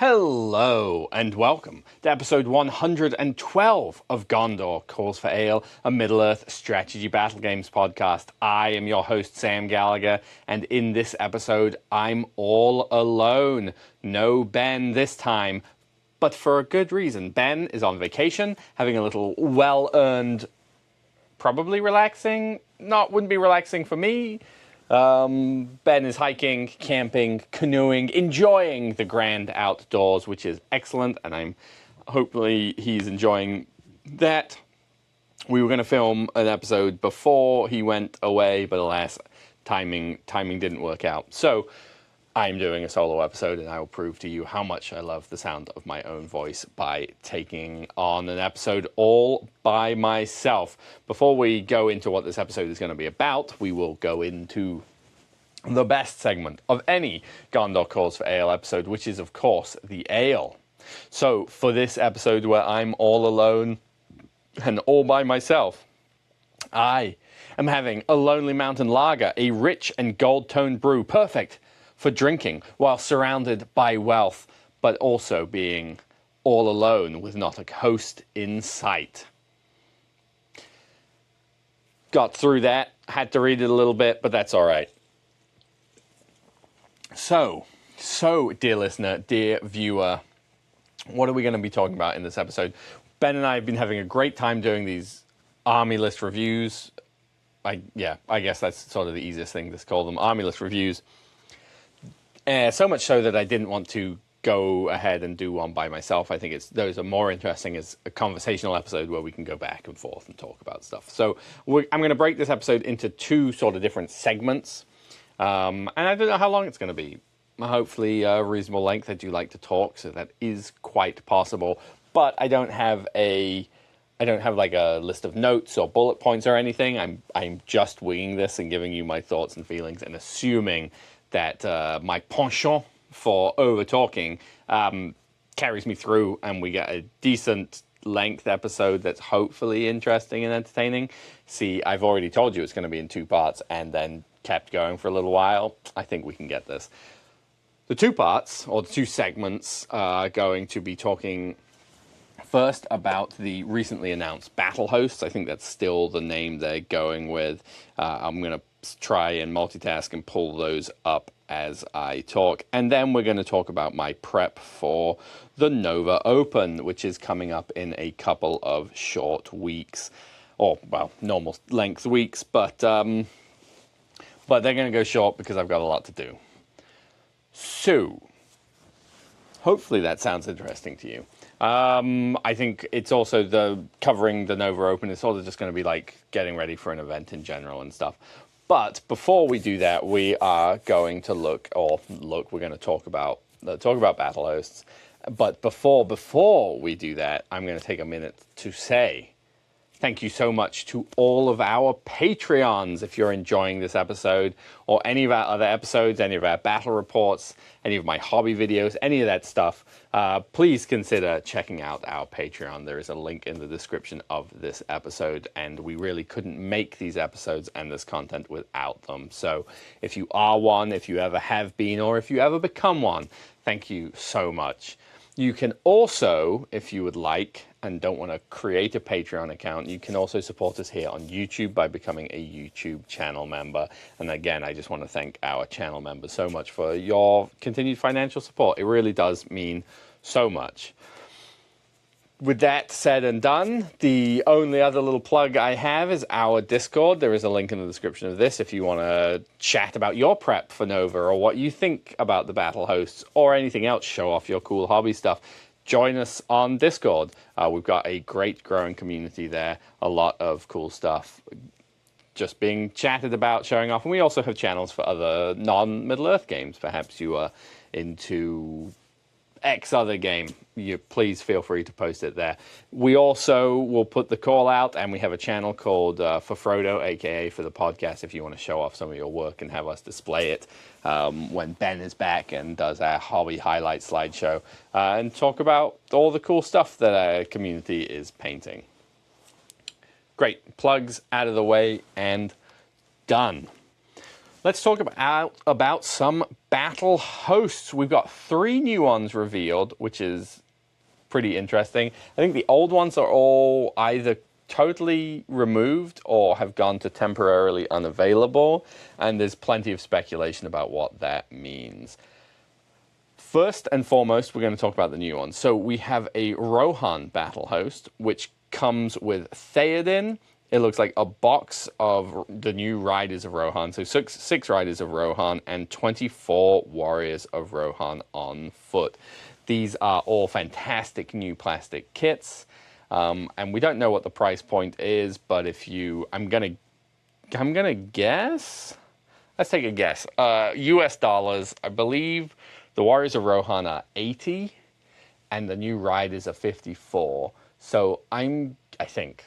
Hello and welcome to episode 112 of Gondor Calls for Ale, a Middle-earth strategy battle games podcast. I am your host, Sam Gallagher, and in this episode, I'm all alone. No Ben this time, but for a good reason. Ben is on vacation, having a little well-earned, probably relaxing, wouldn't be relaxing for me. Ben is hiking, camping, canoeing, enjoying the grand outdoors, which is excellent, and hopefully he's enjoying that. We were going to film an episode before he went away, but alas, timing didn't work out. So I'm doing a solo episode, and I will prove to you how much I love the sound of my own voice by taking on an episode all by myself. Before we go into what this episode is going to be about, we will go into the best segment of any Gondor Calls for Ale episode, which is, of course, the ale. So, for this episode where I'm all alone and all by myself, I am having a Lonely Mountain Lager, a rich and gold-toned brew, perfect for drinking while surrounded by wealth, but also being all alone with not a host in sight. Got through that, had to read it a little bit, but that's all right. So, dear listener, dear viewer, what are we going to be talking about in this episode? Ben and I have been having a great time doing these army list reviews. I guess that's sort of the easiest thing to call them, army list reviews. So much so that I didn't want to go ahead and do one by myself. I think those are more interesting as a conversational episode where we can go back and forth and talk about stuff. So I'm going to break this episode into two sort of different segments. And I don't know how long it's going to be. Hopefully a reasonable length. I do like to talk, so that is quite possible. But I don't have like a list of notes or bullet points or anything. I'm just winging this and giving you my thoughts and feelings and assuming that my penchant for over-talking carries me through and we get a decent length episode that's hopefully interesting and entertaining. See, I've already told you it's going to be in two parts and then kept going for a little while. I think we can get this. The two parts, or the two segments, are going to be talking first about the recently announced battlehosts. I think that's still the name they're going with. I'm going to try and multitask and pull those up as I talk. And then we're going to talk about my prep for the Nova Open, which is coming up in a couple of short weeks. Or, well, normal length weeks, but they're going to go short because I've got a lot to do. So, hopefully that sounds interesting to you. I think it's also covering the Nova Open is sort of just going to be like getting ready for an event in general and stuff. But before we do that, we are going to we're going to talk about battle hosts. But before we do that, I'm going to take a minute to say thank you so much to all of our Patreons. If you're enjoying this episode or any of our other episodes, any of our battle reports, any of my hobby videos, any of that stuff, please consider checking out our Patreon. There is a link in the description of this episode, and we really couldn't make these episodes and this content without them. So if you are one, if you ever have been, or if you ever become one, thank you so much. You can also, if you would like, and don't want to create a Patreon account, you can also support us here on YouTube by becoming a YouTube channel member. And again, I just want to thank our channel members so much for your continued financial support. It really does mean so much. With that said and done, the only other little plug I have is our Discord. There is a link in the description of this if you want to chat about your prep for Nova or what you think about the battle hosts or anything else, show off your cool hobby stuff. Join us on Discord. We've got a great growing community there, a lot of cool stuff just being chatted about, showing off. And we also have channels for other non-Middle-earth games. Perhaps you are into X other game, please feel free to post it there. We also will put the call out, and we have a channel called For Frodo, aka For the Podcast, if you want to show off some of your work and have us display it when Ben is back and does our hobby highlight slideshow and talk about all the cool stuff that our community is painting. Great, plugs out of the way and done. Let's talk about some battle hosts. We've got 3 new ones revealed, which is pretty interesting. I think the old ones are all either totally removed or have gone to temporarily unavailable, and there's plenty of speculation about what that means. First and foremost, we're going to talk about the new ones. So we have a Rohan battle host, which comes with Theoden. It looks like a box of the new Riders of Rohan. So six Riders of Rohan and 24 Warriors of Rohan on foot. These are all fantastic new plastic kits. And we don't know what the price point is, but I'm gonna guess. Let's take a guess. US dollars, I believe the Warriors of Rohan are 80 and the new Riders are 54. So I think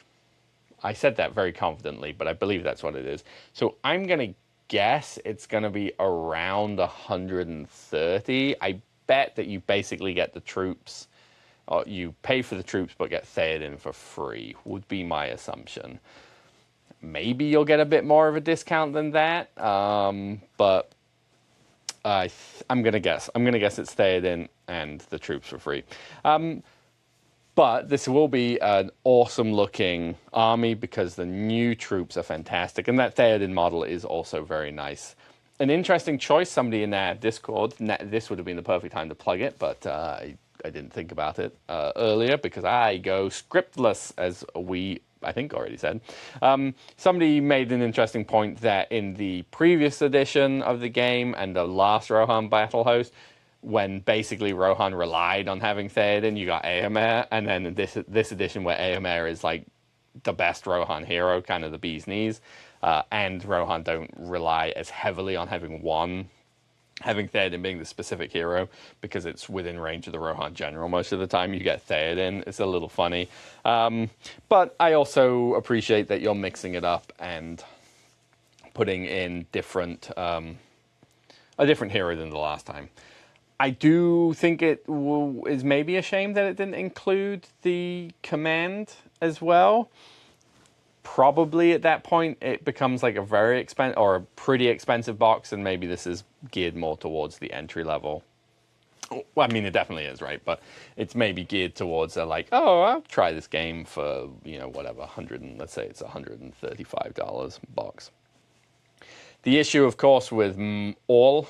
I said that very confidently, but I believe that's what it is. So I'm going to guess it's going to be around 130. I bet that you basically get the troops, or you pay for the troops but get Theoden for free, would be my assumption. Maybe you'll get a bit more of a discount than that, but I'm going to guess. I'm going to guess it's Theoden and the troops for free. But this will be an awesome looking army because the new troops are fantastic. And that Theoden model is also very nice. An interesting choice, somebody in our Discord, this would have been the perfect time to plug it, but I didn't think about it earlier because I go scriptless, as we, I think, already said. Somebody made an interesting point that in the previous edition of the game and the last Rohan battle host, when basically Rohan relied on having Theoden, you got Éomer, and then this edition where Éomer is like the best Rohan hero, kind of the bee's knees, and Rohan don't rely as heavily on having Theoden being the specific hero because it's within range of the Rohan general most of the time. You get Theoden. It's a little funny, but I also appreciate that you're mixing it up and putting in a different hero than the last time. I do think it is maybe a shame that it didn't include the command as well. Probably at that point it becomes like a very expensive or a pretty expensive box, and maybe this is geared more towards the entry level. Well, I mean, it definitely is, right? But it's maybe geared towards I'll try this game for, whatever, let's say it's $135 box. The issue, of course, with all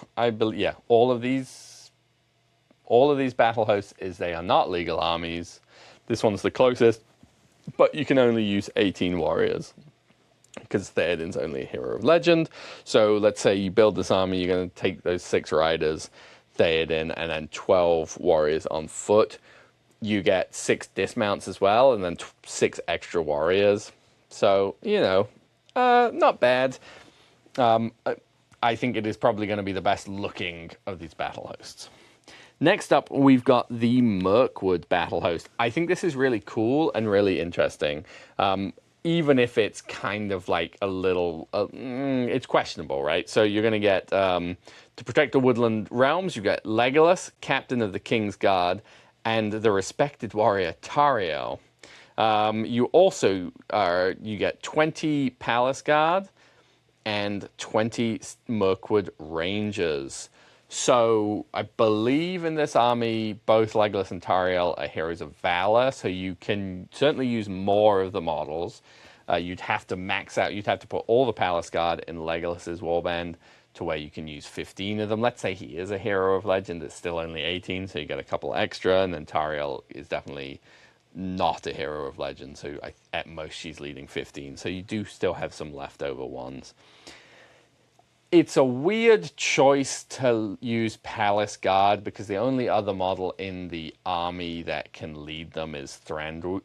of these battle hosts is they are not legal armies. This one's the closest, but you can only use 18 warriors because Theoden's only a hero of legend. So let's say you build this army, you're going to take those 6 riders, Theoden, and then 12 warriors on foot. You get 6 dismounts as well, and then 6 extra warriors. So, not bad. I think it is probably going to be the best looking of these battle hosts. Next up, we've got the Mirkwood battle host. I think this is really cool and really interesting, even if it's kind of like a little, it's questionable, right? So you're going to get, to protect the woodland realms, you get Legolas, captain of the King's Guard, and the respected warrior Tauriel. You also you get 20 Palace Guard and 20 Mirkwood Rangers. So I believe in this army, both Legolas and Tauriel are heroes of valor, so you can certainly use more of the models. You'd have to max out, you'd have to put all the Palace Guard in Legolas's warband to where you can use 15 of them. Let's say he is a hero of legend, it's still only 18, so you get a couple extra, and then Tauriel is definitely not a hero of legend, so at most she's leading 15, so you do still have some leftover ones. It's a weird choice to use Palace Guard because the only other model in the army that can lead them is Thranduil.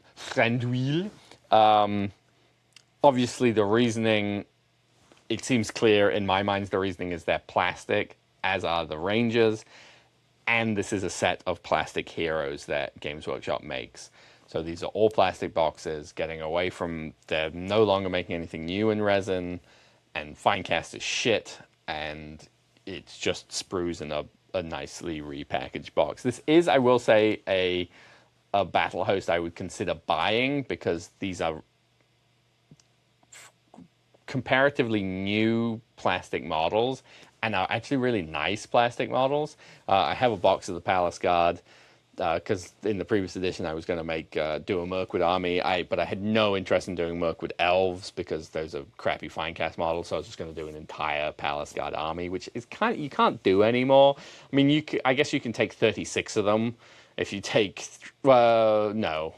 Obviously, the reasoning, it seems clear in my mind, the reasoning is they're plastic, as are the Rangers, and this is a set of plastic heroes that Games Workshop makes. So these are all plastic boxes, getting away from, they're no longer making anything new in resin, and Finecast is shit, and it's just sprues in a nicely repackaged box. This is, I will say, a battle host I would consider buying because these are comparatively new plastic models, and are actually really nice plastic models. I have a box of the Palace Guard, because in the previous edition I was going to do a Mirkwood army, but I had no interest in doing Mirkwood elves because those are crappy Finecast models, so I was just going to do an entire Palace Guard army, which is you can't do anymore. I mean, I guess you can take 36 of them if you take, no,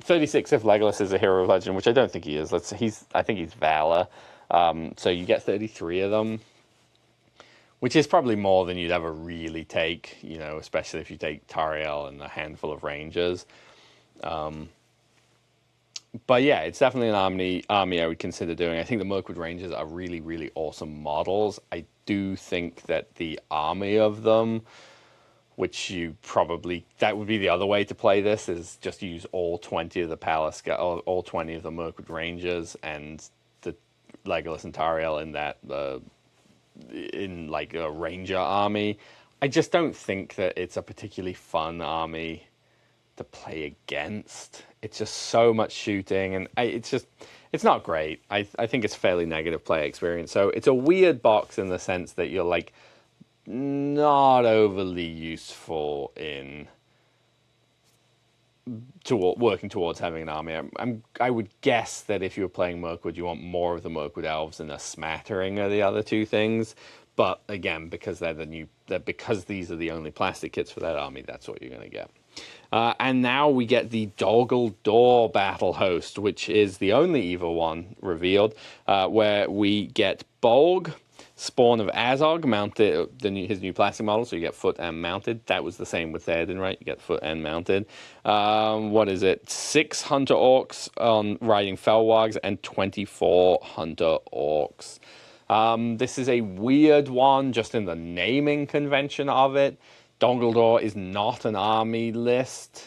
36 if Legolas is a hero of legend, which I don't think he is. I think he's Valor, so you get 33 of them, which is probably more than you'd ever really take, especially if you take Tariel and a handful of Rangers. But yeah, it's definitely an army I would consider doing. I think the Mirkwood Rangers are really, really awesome models. I do think that the army of them, which that would be the other way to play this, is just use all 20 of the all 20 of the Mirkwood Rangers and the Legolas and Tariel in that, in like a ranger army. I just don't think that it's a particularly fun army to play against. It's just so much shooting, and it's not great. I think it's fairly negative play experience. So it's a weird box in the sense that you're like not overly useful in working towards having an army. I would guess that if you were playing Mirkwood, you want more of the Mirkwood elves and a smattering of the other two things. But again, because because these are the only plastic kits for that army, that's what you're going to get. And now we get the Doggle battle host, which is the only evil one revealed, where we get Bolg, Spawn of Azog, mounted, his new plastic model, so you get foot and mounted. That was the same with Theoden, right? You get foot and mounted. What is it? 6 Hunter Orcs on riding Felwargs and 24 Hunter Orcs. This is a weird one, just in the naming convention of it. Dongledor is not an army list.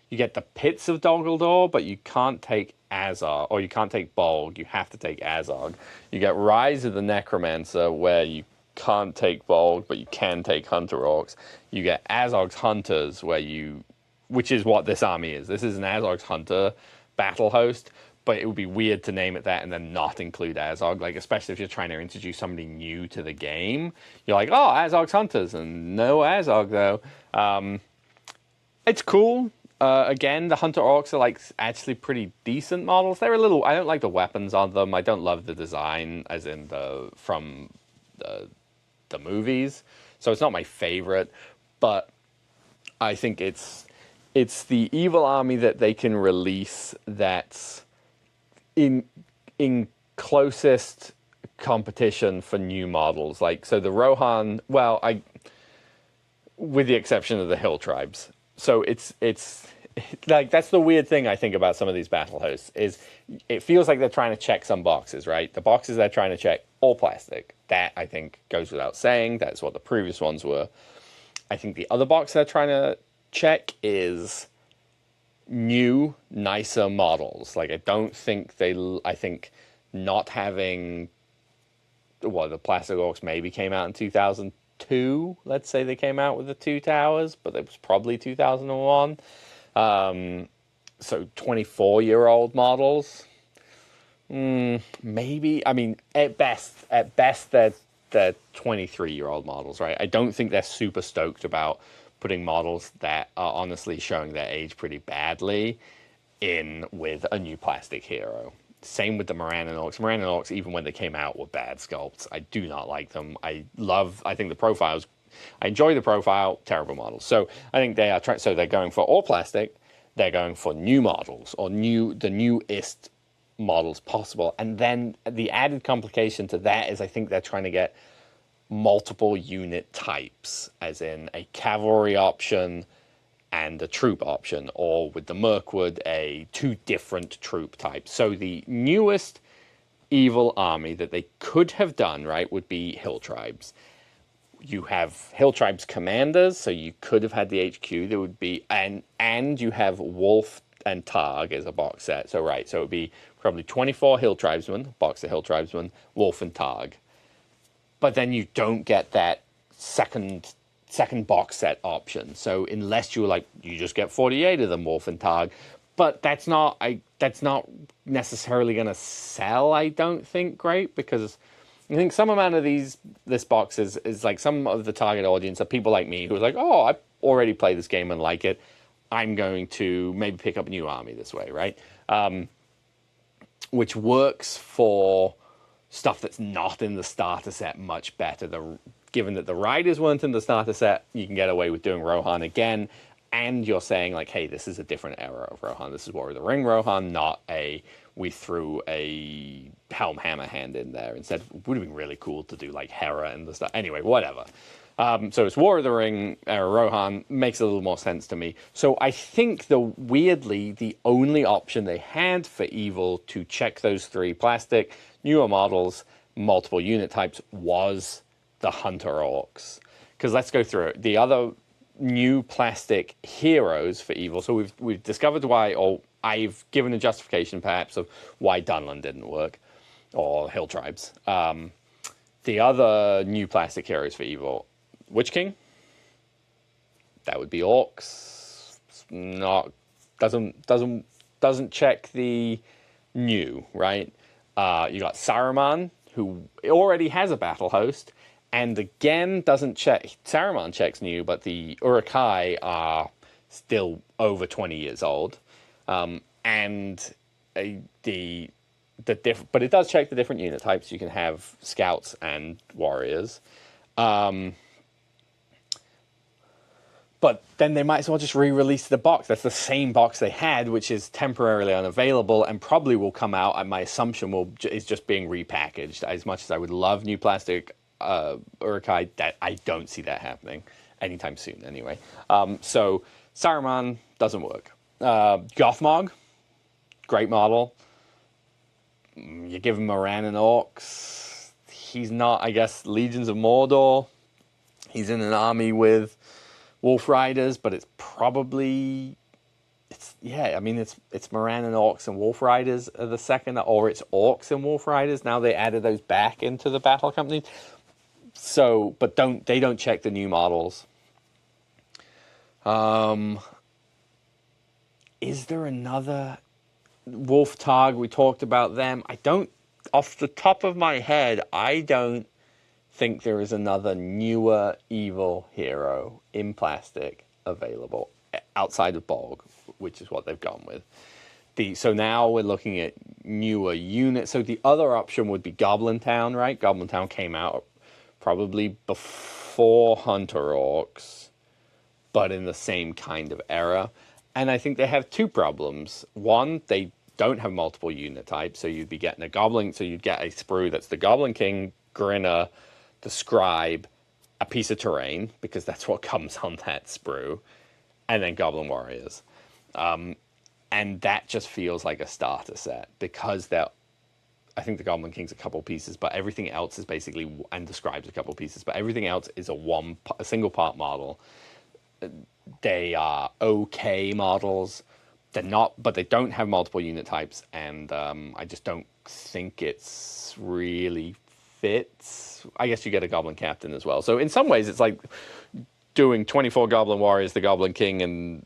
You get the Pits of Dongledor, but you can't take Azog, or you can't take Bolg. You have to take Azog. You get Rise of the Necromancer, where you can't take Bolg, but you can take Hunter Orcs. You get Azog's Hunters, which is what this army is. This is an Azog's Hunter battle host, but it would be weird to name it that and then not include Azog, especially if you're trying to introduce somebody new to the game. You're like, oh, Azog's Hunters, and no Azog, though. It's cool. Again, the Hunter Orcs are actually pretty decent models. They're I don't like the weapons on them. I don't love the design as in from the movies. So it's not my favorite, but I think it's the evil army that they can release that's in closest competition for new models. So the Rohan, with the exception of the Hill Tribes. So it's that's the weird thing I think about some of these battle hosts, is it feels like they're trying to check some boxes, right? The boxes they're trying to check, all plastic. That, I think, goes without saying. That's what the previous ones were. I think the other box they're trying to check is new, nicer models. I think not having, the plastic orcs maybe came out in 2002. Let's say they came out with the 2 towers, but it was probably 2001. So 24-year-old models, maybe. I mean, at best, they're 23-year-old models, right? I don't think they're super stoked about putting models that are honestly showing their age pretty badly in with a new plastic hero. Same with the Morannon Orcs. Morannon Orcs, even when they came out, were bad sculpts. I do not like them. I think the profiles, I enjoy the profile, terrible models. So I think they are so they're going for all plastic, they're going for new models, or the newest models possible. And then the added complication to that is I think they're trying to get multiple unit types, as in a cavalry option and a troop option, or with the Mirkwood, 2 different troop types. So the newest evil army that they could have done, right, would be Hill Tribes. You have Hill Tribes commanders, so you could have had the HQ. There would be, and you have Wolf and Targ as a box set. So it would be probably 24 Hill Tribesmen, box of Hill Tribesmen, Wolf and Targ. But then you don't get that second box set option. So unless you just get 48 of them, Wolf and Targ, but that's not necessarily going to sell, I don't think, great, because I think some amount of this box is like some of the target audience are people like me who are like, oh, I already played this game and like it. I'm going to maybe pick up a new army this way, right? Which works for stuff that's not in the starter set much better. Given that the riders weren't in the starter set, you can get away with doing Rohan again, and you're saying like, hey, this is a different era of Rohan. This is War of the Ring Rohan, not we threw a Helm Hammer hand in there instead. It would have been really cool to do like Hera and the stuff. Anyway, whatever. So it's War of the Ring era Rohan, makes a little more sense to me. So I think weirdly, the only option they had for Evil to check those three plastic, newer models, multiple unit types was the Hunter Orcs. Because let's go through it. The other new plastic heroes for Evil, so we've discovered why, or I've given a justification perhaps of why Dunland didn't work, or Hill Tribes. The other new plastic heroes for Evil, Witch King, that would be Orcs. Doesn't check the new, right? You got Saruman, who already has a battle host, and again doesn't check. Saruman checks new, but the Uruk-hai are still over 20 years old, but it does check the different unit types. You can have scouts and warriors. But then they might as well just re-release the box. That's the same box they had, which is temporarily unavailable and probably will come out, and my assumption is just being repackaged. As much as I would love new plastic Uruk-hai, that I don't see that happening anytime soon anyway. So Saruman doesn't work. Gothmog, great model. You give him Moran and Orcs. He's not, I guess, Legions of Mordor. He's in an army with Wolf Riders, but it's probably it's Moran and Orcs and Wolf Riders are the second, or it's Orcs and Wolf Riders. Now they added those back into the battle company. So, but they don't check the new models. Is there another Wolf Targ? We talked about them. I don't, off the top of my head, I don't think there is another newer evil hero in plastic available outside of Bolg, which is what they've gone with. So now we're looking at newer units. So the other option would be Goblin Town, right? Goblin Town came out probably before Hunter Orcs, but in the same kind of era. And I think they have two problems. One, they don't have multiple unit types, so you'd be getting a Goblin, so you'd get a sprue that's the Goblin King, Grinner, the Scribe, a piece of terrain, because that's what comes on that sprue, and then Goblin Warriors. And that just feels like a starter set, because I think the Goblin King's a couple pieces, but everything else is basically, and the Scribe's a couple pieces, but everything else is a single part model. They are okay models. They're not, but they don't have multiple unit types, and I just don't think it's really fits. I guess you get a Goblin Captain as well. So in some ways, it's like doing 24 Goblin Warriors, the Goblin King, and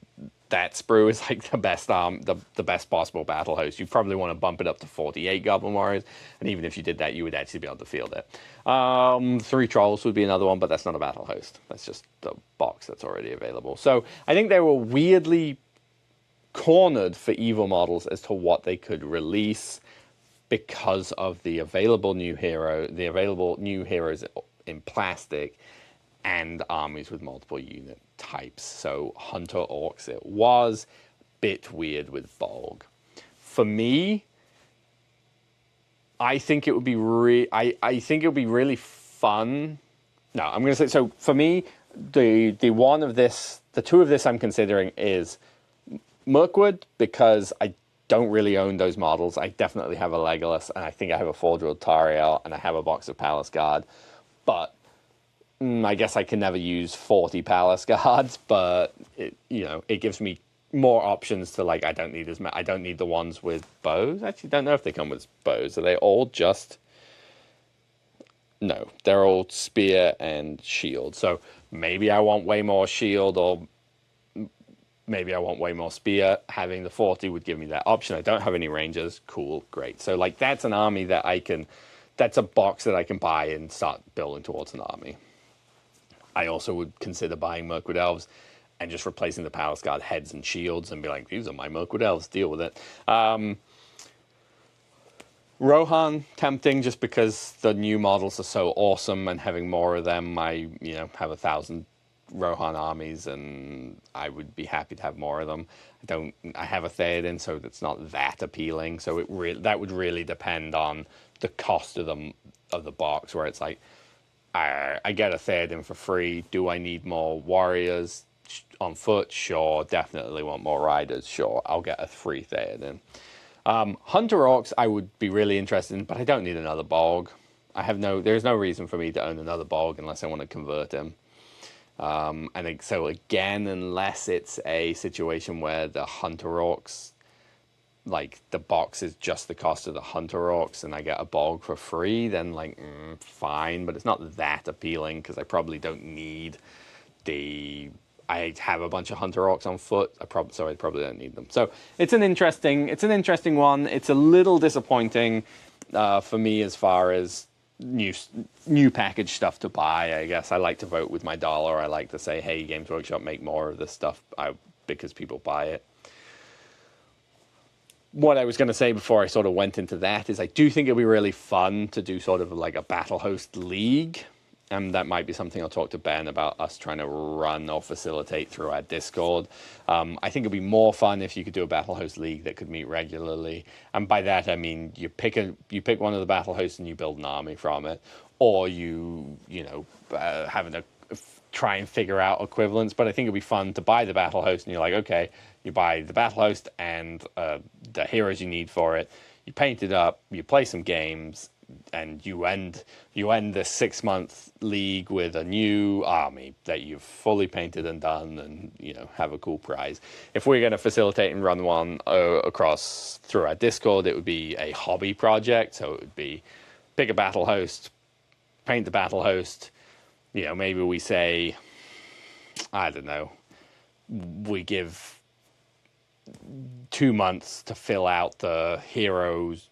that sprue is like the best possible battle host. You probably want to bump it up to 48 Goblin Warriors, and even if you did that, you would actually be able to field it. 3 Trolls would be another one, but that's not a battle host. That's just the box that's already available. So I think they were weirdly cornered for evil models as to what they could release because of the available new heroes in plastic and armies with multiple unit types. So Hunter Orcs it was, bit weird with Bolg. For me, I think it would be I think it would be really fun. No, I'm going to say, so for me, the two of this I'm considering is Mirkwood, because I don't really own those models. I definitely have a Legolas, and I think I have a Forge-World Tariel, and I have a box of Palace Guard. But I guess I can never use 40 Palace Guards, but it gives me more options to, like, I don't need the ones with bows. I actually don't know if they come with bows. Are they all just... No, they're all spear and shield. So maybe I want way more shield, or maybe I want way more spear. Having the 40 would give me that option. I don't have any rangers. Cool, great. So like that's an army that that's a box that I can buy and start building towards an army. I also would consider buying Mirkwood Elves and just replacing the Palace Guard heads and shields and be like, these are my Mirkwood Elves, deal with it. Rohan, tempting just because the new models are so awesome, and having more of them, I have 1,000 Rohan armies and I would be happy to have more of them. I have a Theoden, so it's not that appealing. So that would really depend on the cost of the box, where it's like, I get a Theoden for free. Do I need more warriors on foot? Sure. Definitely want more riders? Sure. I'll get a free Theoden. Hunter Orcs I would be really interested in, but I don't need another Bog. There's no reason for me to own another Bog unless I want to convert him. So again, unless it's a situation where the Hunter Orcs, like the box is just the cost of the Hunter Orcs and I get a Bog for free, then like, fine, but it's not that appealing because I probably don't need I have a bunch of Hunter Orcs on foot, so I probably don't need them. So it's an interesting one. It's a little disappointing for me as far as new package stuff to buy. I guess I like to vote with my dollar. I like to say, hey, Games Workshop, make more of this stuff because people buy it. What I was going to say before I sort of went into that is I do think it'll be really fun to do sort of like a battlehost league. And that might be something I'll talk to Ben about, us trying to run or facilitate through our Discord. I think it'd be more fun if you could do a Battlehost League that could meet regularly. And by that, I mean you pick one of the Battlehosts and you build an army from it. Or having to try and figure out equivalents. But I think it'd be fun to buy the Battlehost and you're like, okay, you buy the Battlehost and the heroes you need for it. You paint it up, you play some games, and you end the 6-month league with a new army that you've fully painted and done, and have a cool prize. If we're going to facilitate and run one across through our Discord, it would be a hobby project. So it would be pick a battle host, paint the battle host. Maybe we say, I don't know, we give 2 months to fill out the heroes.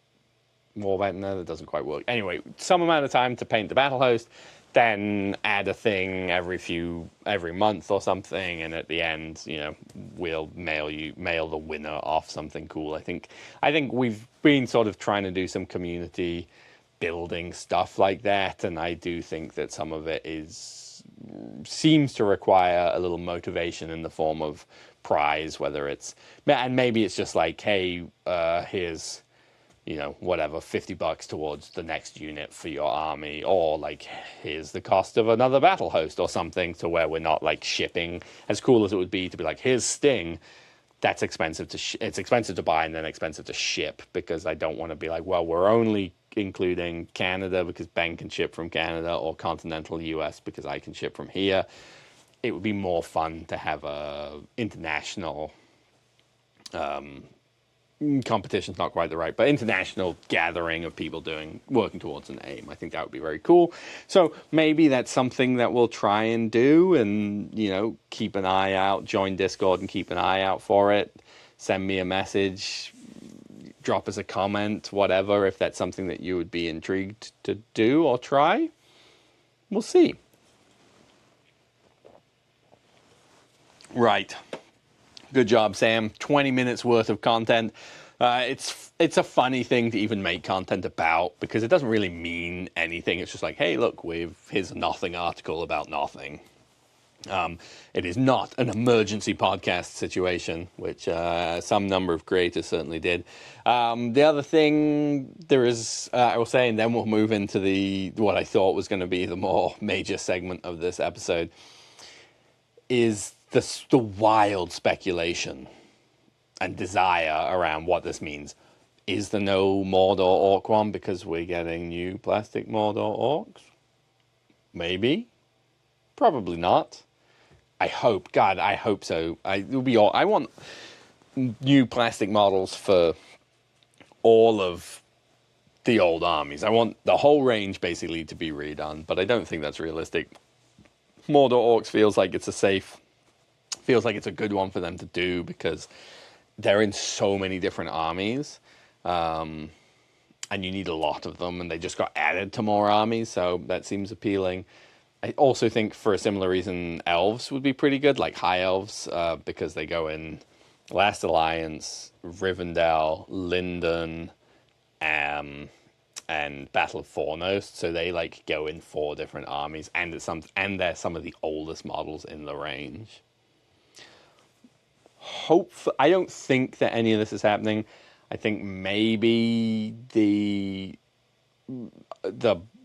No, that doesn't quite work. Anyway, some amount of time to paint the battle host, then add a thing every month or something, and at the end, we'll mail the winner off something cool. I think we've been sort of trying to do some community building stuff like that, and I do think that some of it seems to require a little motivation in the form of prize, maybe it's just like, hey, here's whatever, $50 towards the next unit for your army, or like, here's the cost of another battle host or something, to where we're not like shipping. As cool as it would be to be like, here's Sting, that's expensive it's expensive to buy and then expensive to ship, because I don't want to be like, well, we're only including Canada because Ben can ship from Canada, or continental US because I can ship from here. It would be more fun to have a international competition's not quite the right, but international gathering of people working towards an aim. I think that would be very cool. So maybe that's something that we'll try and do, and keep an eye out, join Discord and keep an eye out for it. Send me a message, drop us a comment, whatever, if that's something that you would be intrigued to do or try. We'll see. Right. Good job, Sam. 20 minutes worth of content. It's a funny thing to even make content about, because it doesn't really mean anything. It's just like, hey, look, here's a nothing article about nothing. It is not an emergency podcast situation, which some number of creators certainly did. The other thing there is, I will say, and then we'll move into what I thought was going to be the more major segment of this episode, is the wild speculation and desire around what this means. Is there no Mordor Orc one because we're getting new plastic Mordor Orcs? Maybe. Probably not. I hope so. I want new plastic models for all of the old armies. I want the whole range basically to be redone, but I don't think that's realistic. Mordor Orcs feels like it's a safe Feels like it's a good one for them to do because they're in so many different armies, and you need a lot of them, and they just got added to more armies, so that seems appealing. I also think for a similar reason, elves would be pretty good, like high elves, because they go in Last Alliance, Rivendell, Linden, and Battle of Fornost. So they like go in 4 different armies, and they're some of the oldest models in the range. I don't think that any of this is happening. I think maybe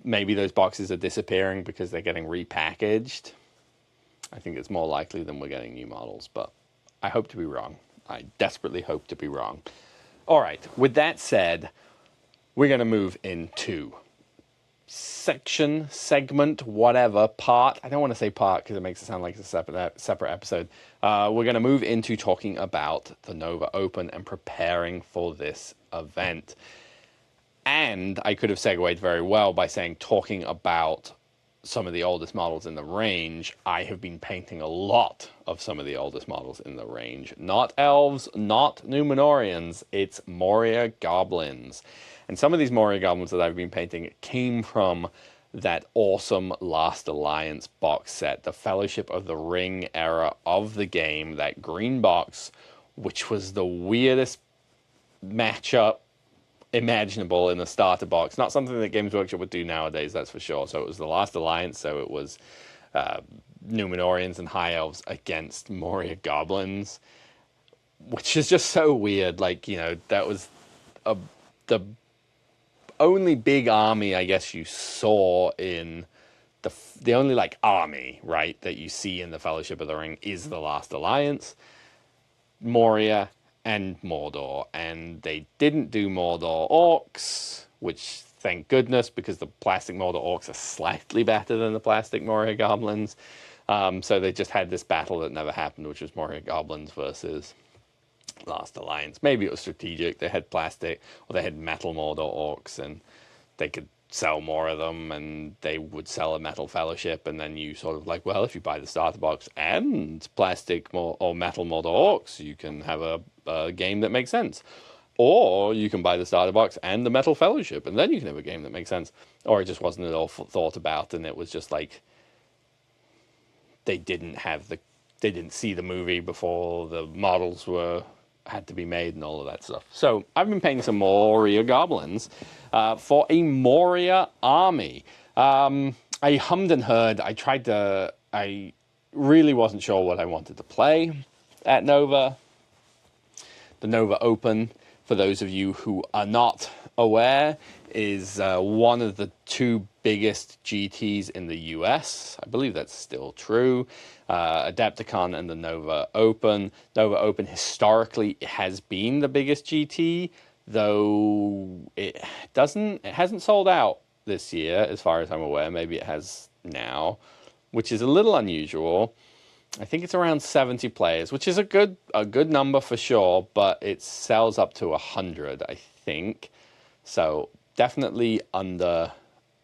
maybe those boxes are disappearing because they're getting repackaged. I think it's more likely than we're getting new models, but I hope to be wrong. I desperately hope to be wrong. All right, with that said, we're going to move into segment, whatever, part. I don't want to say part because it makes it sound like it's a separate episode. We're going to move into talking about the Nova Open and preparing for this event. And I could have segued very well by saying, talking about some of the oldest models in the range, I have been painting a lot of some of the oldest models in the range. Not elves, not Numenorians, it's Moria goblins. And some of these Moria goblins that I've been painting came from that awesome Last Alliance box set, the Fellowship of the Ring era of the game, that green box, which was the weirdest matchup imaginable in the starter box. Not something that Games Workshop would do nowadays, that's for sure. So it was the Last Alliance, so it was Numenorians and High Elves against Moria Goblins, which is just so weird. Like, you know, that was the only big army, I guess, you saw in the only, like, army, right, that you see in the Fellowship of the Ring is the Last Alliance, Moria, and Mordor, and they didn't do Mordor Orcs, which thank goodness, because the plastic Mordor Orcs are slightly better than the plastic Moria Goblins. So they just had this battle that never happened, which was Moria Goblins versus Last Alliance. Maybe it was strategic. They had plastic, or they had metal Mordor Orcs, and they could sell more of them, and they would sell a metal Fellowship, and then you sort of like, well, if you buy the starter box and plastic or metal Mordor Orcs, you can have a game that makes sense. Or you can buy the starter box and the metal Fellowship, and then you can have a game that makes sense. Or it just wasn't at all thought about, and it was just like they didn't see the movie before the models had to be made and all of that stuff. So I've been painting some Moria Goblins for a Moria army. I hummed and heard. I really wasn't sure what I wanted to play at Nova. The Nova Open, for those of you who are not aware, is one of the 2 biggest GTs in the US. I believe that's still true. Adepticon and the Nova Open. Nova Open historically has been the biggest GT, though it hasn't sold out this year, as far as I'm aware. Maybe it has now, which is a little unusual. I think it's around 70 players, which is a good number for sure, but it sells up to 100, I think. So definitely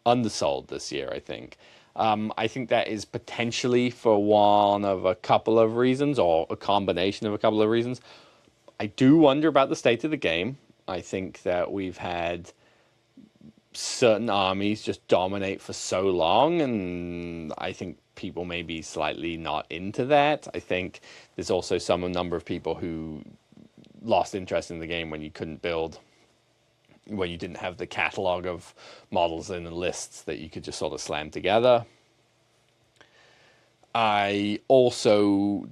undersold this year, I think. I think that is potentially for one of a couple of reasons, or a combination of a couple of reasons. I do wonder about the state of the game. I think that we've had certain armies just dominate for so long, and I think people may be slightly not into that. I think there's also a number of people who lost interest in the game when you couldn't build, when you didn't have the catalog of models in the lists that you could just sort of slam together. I also,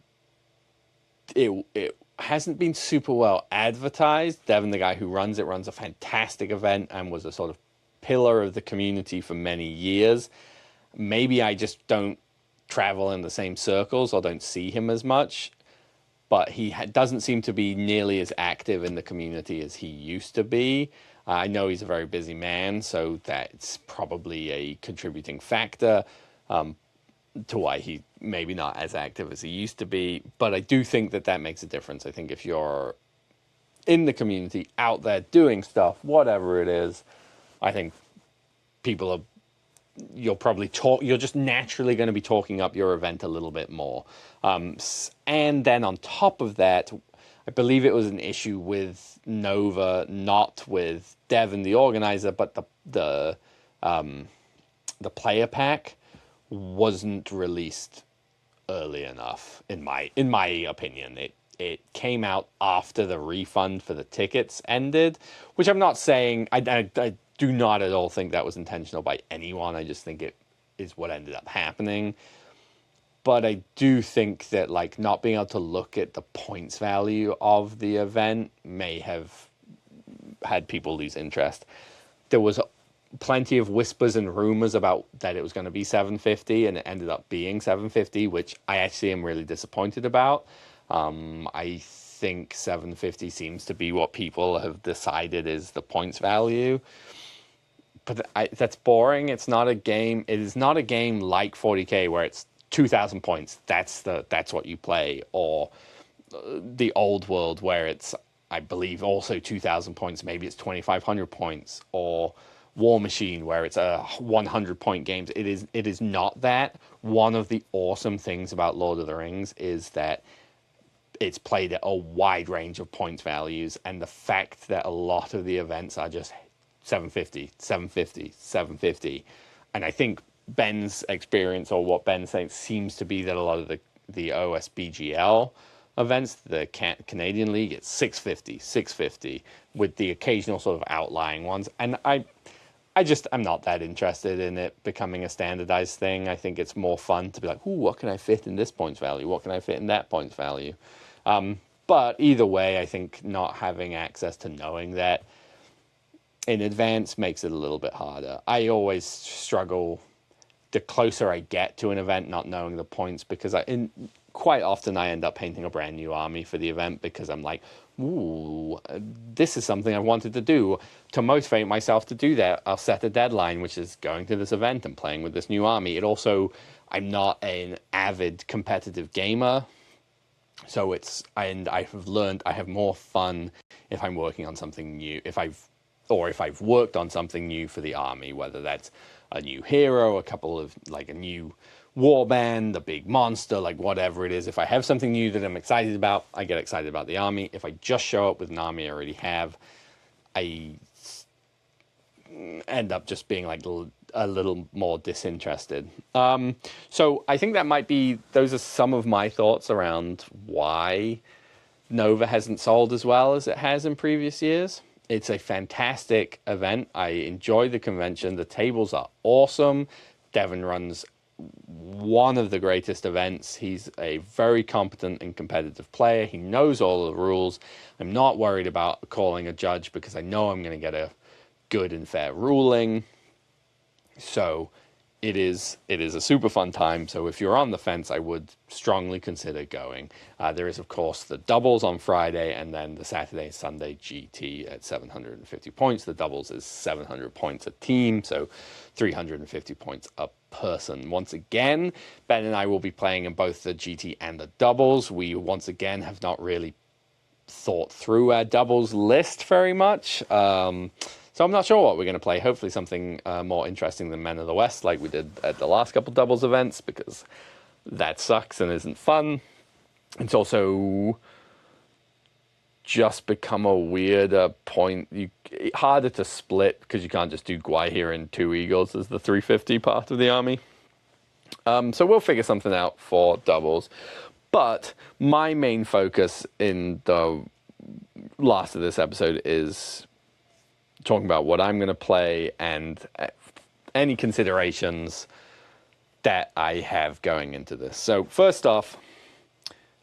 it hasn't been super well advertised. Devin, the guy who runs it, runs a fantastic event and was a sort of pillar of the community for many years. Maybe I just don't travel in the same circles or don't see him as much, but he doesn't seem to be nearly as active in the community as he used to be. I know he's a very busy man, so that's probably a contributing factor to why he maybe not as active as he used to be. But I do think that makes a difference. I think if you're in the community, out there doing stuff, whatever it is, I think people are you're just naturally going to be talking up your event a little bit more. And then on top of that, I believe it was an issue with Nova, not with Devin, the organizer, but the player pack wasn't released early enough, in my opinion. It came out after the refund for the tickets ended, which I'm not saying, I do not at all think that was intentional by anyone. I just think it is what ended up happening. But I do think that, like, not being able to look at the points value of the event may have had people lose interest. There was plenty of whispers and rumors about that it was going to be 750, and it ended up being 750, which I actually am really disappointed about. I think 750 seems to be what people have decided is the points value. But that's boring. It's not a game. It is not a game like 40K where it's 2,000 points. That's what you play. Or the old world where it's, I believe, also 2,000 points. Maybe it's 2,500 points. Or War Machine where it's a 100-point games. It is not that. One of the awesome things about Lord of the Rings is that it's played at a wide range of points values, and the fact that a lot of the events are just 750, 750, 750. And I think Ben's experience, or what Ben's saying, seems to be that a lot of the OSBGL events, the Canadian League, it's 650, 650, with the occasional sort of outlying ones. And I'm not that interested in it becoming a standardized thing. I think it's more fun to be like, ooh, what can I fit in this points value? What can I fit in that points value? But either way, I think not having access to knowing that in advance makes it a little bit harder. I always struggle the closer I get to an event not knowing the points, because quite often I end up painting a brand new army for the event because I'm like, ooh, this is something I wanted to do. To motivate myself to do that, I'll set a deadline, which is going to this event and playing with this new army. I'm not an avid competitive gamer, so I've learned I have more fun if I'm working on something new, if I've worked on something new for the army, whether that's a new hero, a new warband, a big monster, like whatever it is. If I have something new that I'm excited about, I get excited about the army. If I just show up with an army I already have, I end up just being like a little more disinterested. So I think those are some of my thoughts around why Nova hasn't sold as well as it has in previous years. It's a fantastic event. I enjoy the convention. The tables are awesome. Devin runs one of the greatest events. He's a very competent and competitive player. He knows all the rules. I'm not worried about calling a judge because I know I'm going to get a good and fair ruling. So it is a super fun time. So if you're on the fence, I would strongly consider going. There is, of course, the doubles on Friday, and then the Saturday and Sunday GT at 750 points. The doubles is 700 points a team, so 350 points a person. Once again, Ben and I will be playing in both the GT and the doubles. We, once again, have not really thought through our doubles list very much. So I'm not sure what we're going to play. Hopefully something more interesting than Men of the West, like we did at the last couple doubles events, because that sucks and isn't fun. It's also just become a weirder point. Harder to split because you can't just do Gwaihir and 2 Eagles as the 350 part of the army. So we'll figure something out for doubles. But my main focus in the last of this episode is talking about what I'm going to play and any considerations that I have going into this. So first off,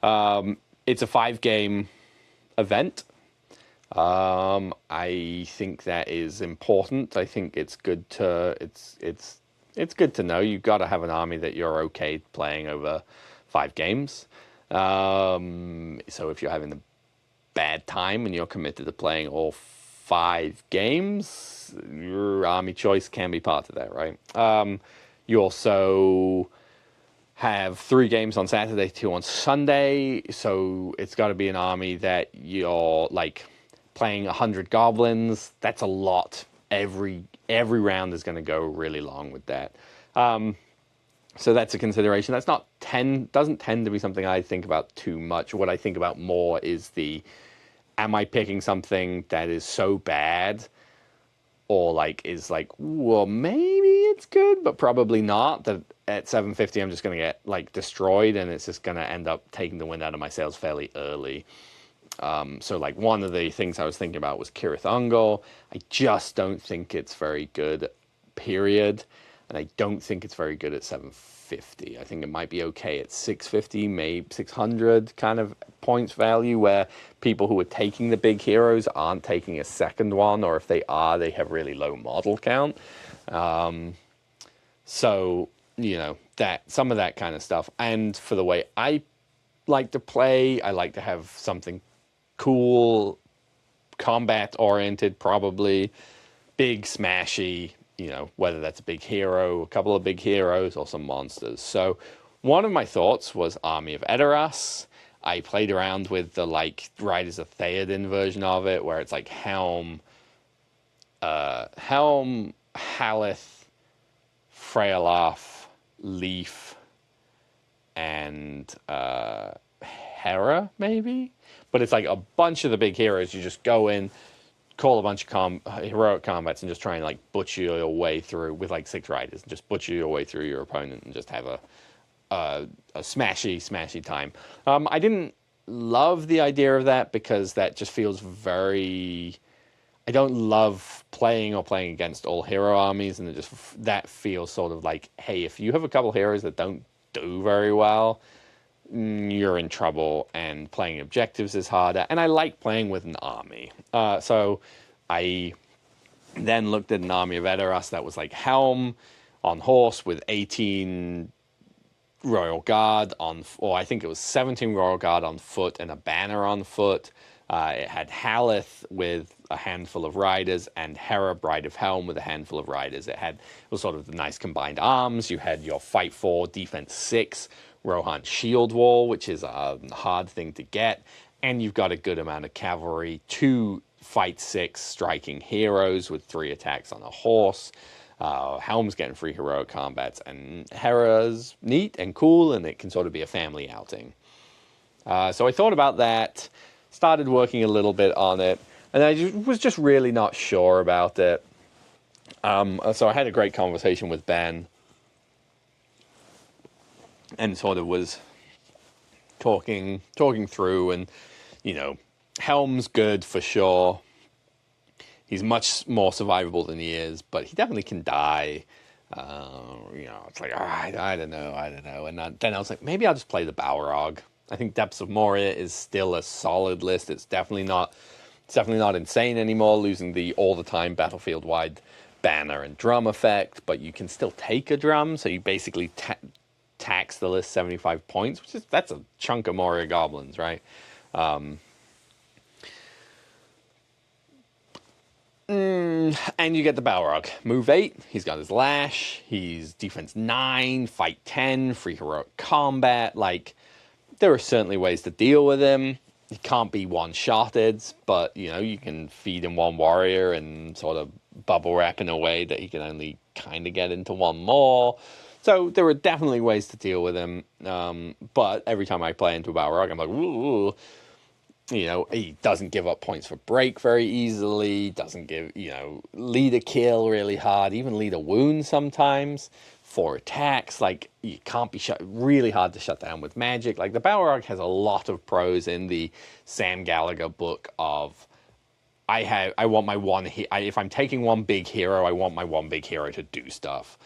it's a 5-game event. I think that is important. I think it's good to it's good to know you've got to have an army that you're okay playing over 5 games. So if you're having a bad time and you're committed to playing all 5 games, your army choice can be part of that, right? You also have 3 games on Saturday, 2 on Sunday, so it's got to be an army that you're like playing 100 goblins. That's a lot, every round is going to go really long with that. So that's a consideration. That's not doesn't tend to be something I think about too much. What I think about more is am I picking something that is so bad, or is well, maybe it's good, but probably not, that at 750 I'm just going to get destroyed, and it's just going to end up taking the wind out of my sails fairly early. So one of the things I was thinking about was Cirith Ungol. I just don't think it's very good, period. And I don't think it's very good at 750. I think it might be okay at 650, maybe 600 kind of points value, where people who are taking the big heroes aren't taking a second one, or if they are, they have really low model count. So, that some of that kind of stuff. And for the way I like to play, I like to have something cool, combat-oriented, probably, big, smashy, whether that's a big hero, a couple of big heroes, or some monsters. So one of my thoughts was Army of Edoras. I played around with the Riders of Theoden version of it, where it's Helm, Haleth, Freyalaf, Leaf, and Hera, maybe? But it's a bunch of the big heroes. You just go in, call a bunch of heroic combats, and just try and butcher your way through with 6 riders, and just butcher your way through your opponent and just have a smashy time. I didn't love the idea of that, because that just feels very... I don't love playing against all hero armies, and that feels sort of hey, if you have a couple heroes that don't do very well, you're in trouble, and playing objectives is harder. And I like playing with an army. So I then looked at an Army of Edoras that was Helm on horse with 18 Royal Guard or I think it was 17 Royal Guard on foot and a banner on foot. It had Haleth with a handful of riders, and Hera, Bride of Helm, with a handful of riders. It was sort of the nice combined arms. You had your Fight 4, Defense 6, Rohan Shield Wall, which is a hard thing to get. And you've got a good amount of cavalry, 2 Fight 6 striking heroes with 3 attacks on a horse. Helm's getting free heroic combats, and Hera's neat and cool, and it can sort of be a family outing. So I thought about that, started working a little bit on it, and I was just really not sure about it. So I had a great conversation with Ben, and sort of was talking through, and, Helm's good for sure. He's much more survivable than he is, but he definitely can die. It's all right, I don't know. And then I was maybe I'll just play the Balrog. I think Depths of Moria is still a solid list. It's definitely not insane anymore, losing the all-the-time battlefield-wide banner and drum effect, but you can still take a drum, so you basically tax the list 75 points, that's a chunk of Moria goblins, right? And you get the Balrog. Move 8, he's got his Lash, he's defense 9, fight 10, free heroic combat. There are certainly ways to deal with him. He can't be one-shotted, but, you can feed him one warrior and sort of bubble wrap in a way that he can only kind of get into one more. So there are definitely ways to deal with him. But every time I play into a Balrog, I'm ooh. He doesn't give up points for break very easily, doesn't lead a kill really hard, even lead a wound sometimes, 4 attacks. You can't be really hard to shut down with magic. The Balrog has a lot of pros in the Sam Gallagher book of, I want my one, if I'm taking one big hero, I want my one big hero to do stuff.